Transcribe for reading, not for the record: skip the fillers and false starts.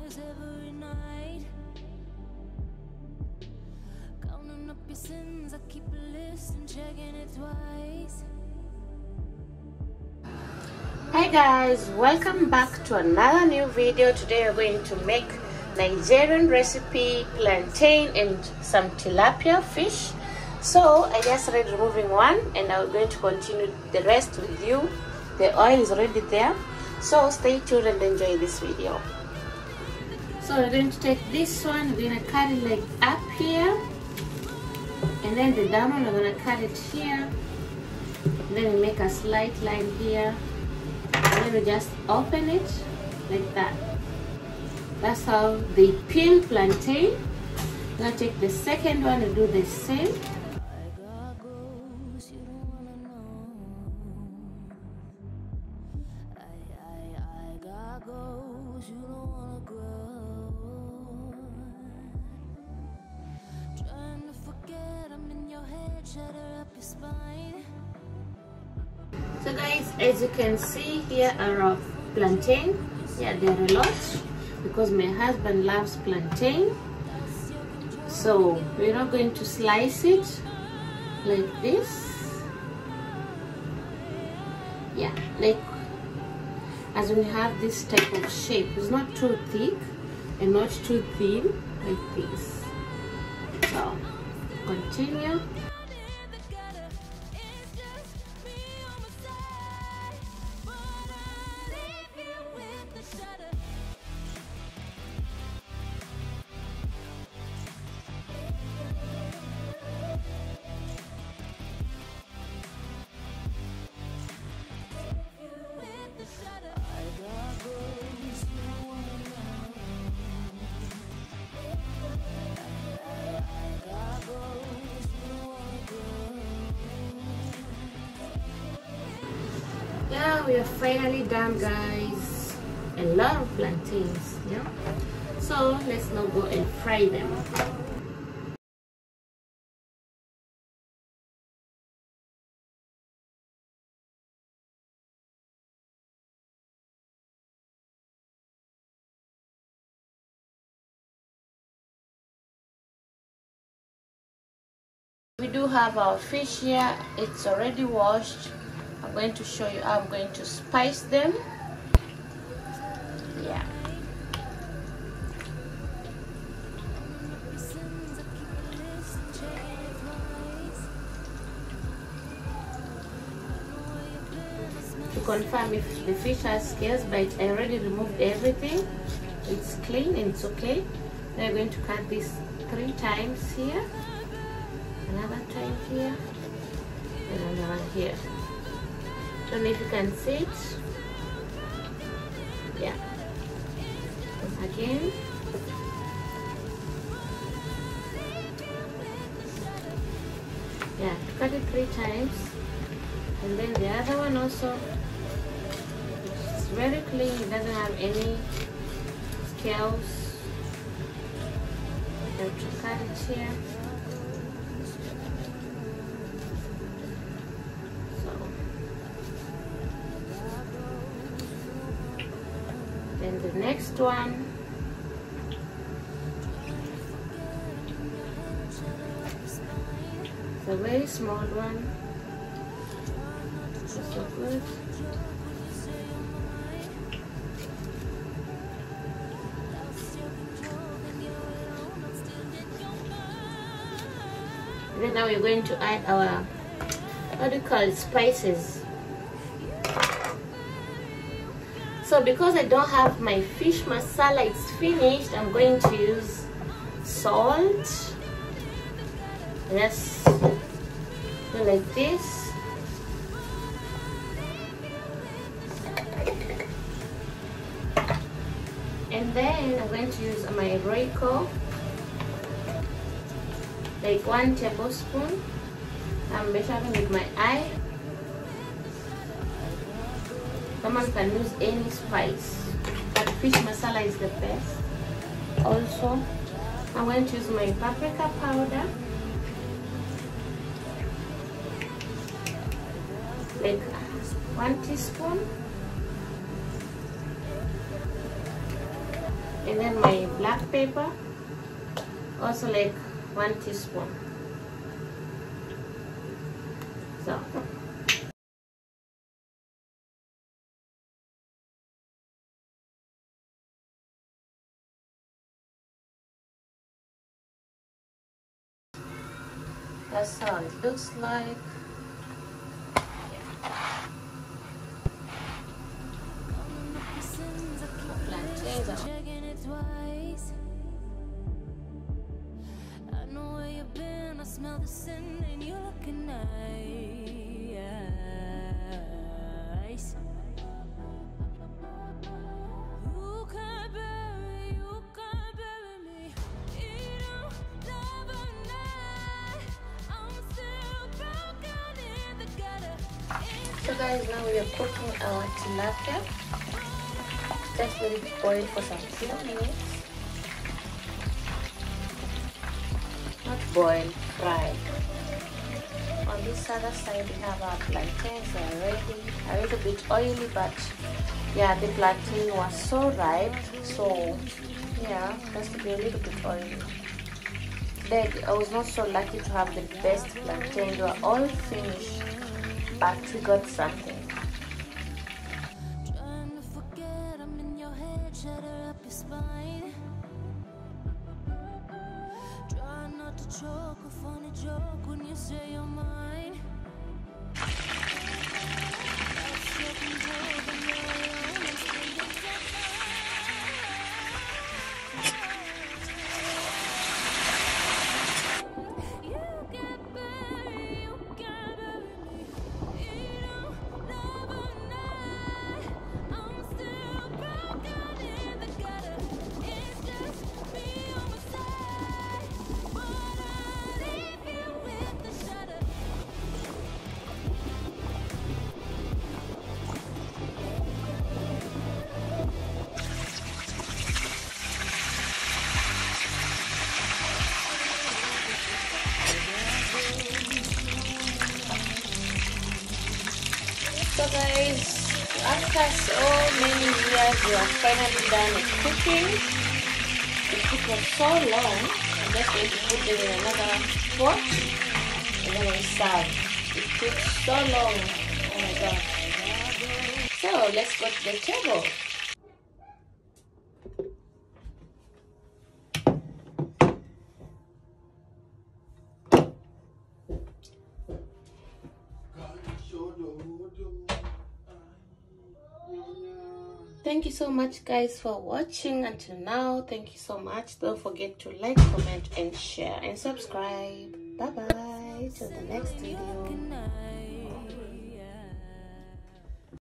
tears every night. Counting up your sins, I keep a list and checking it twice. Hi guys, welcome back to another new video. Today we're going to make Nigerian recipe, plantain and some tilapia fish. So I just started removing one and I'm going to continue the rest with you. The oil is already there, so stay tuned and enjoy this video. So we're going to take this one, we're going to cut it like up here, and then the down one we're going to cut it here, and then we make a slight line here, and then we just open it like that. That's how they peel plantain. Now take the second one and do the same. So guys, as you can see, here are our plantain. Yeah, there are a lot because my husband loves plantain. So we're not going to slice it like this. Yeah, like as when you have this type of shape. It's not too thick and not too thin, like this. So continue. Yeah, we are finally done, guys. A lot of plantains, yeah. So let's now go and fry them. We do have our fish here. It's already washed. I'm going to show you how I'm going to spice them. Yeah. To confirm if the fish has scales, but I already removed everything. It's clean and it's okay. Now I'm going to cut this 3 times here, another time here, and another one here. Don't know if you can see it. Yeah. Again. Yeah, cut it 3 times. And then the other one also. It's very clean. It doesn't have any scales. You have to cut it here. Then the next one, it's a very small one. It's so good. And then now we're going to add our, what do you call it, spices. So because I don't have my fish masala, it's finished, I'm going to use salt. Just do like this. And then I'm going to use my Royco, like 1 tablespoon. I'm measuring with my eye. Someone can use any spice, but fish masala is the best. Also, I'm going to use my paprika powder, like 1 teaspoon. And then my black pepper, also like 1 teaspoon. So that's how it looks like. Plantains are I know where you've been, I smell the sin and you're looking nice. You can't bury me. You don't love a night. I'm still broken in the gutter. so guys, now we are cooking our tilapia. Just let it boil for some few minutes. Not boil, fry. On this other side we have our plantains already. A little bit oily, but yeah, the plantain was so ripe, so yeah, has to be a little bit oily. Then I was not so lucky to have the best plantain. They were all finished, but we got something. Trying to forget, I'm in your head, shatter up your spine. Try not to choke, a funny joke when you say you're mine. So guys, after so many years we are finally done with cooking. It took us so long. I'm just going to put it in another pot and then we serve. It took so long. Oh my god. So let's go to the table. Thank you so much guys for watching until now. Thank you so much. Don't forget to like, comment and share and subscribe. Bye bye till the next video.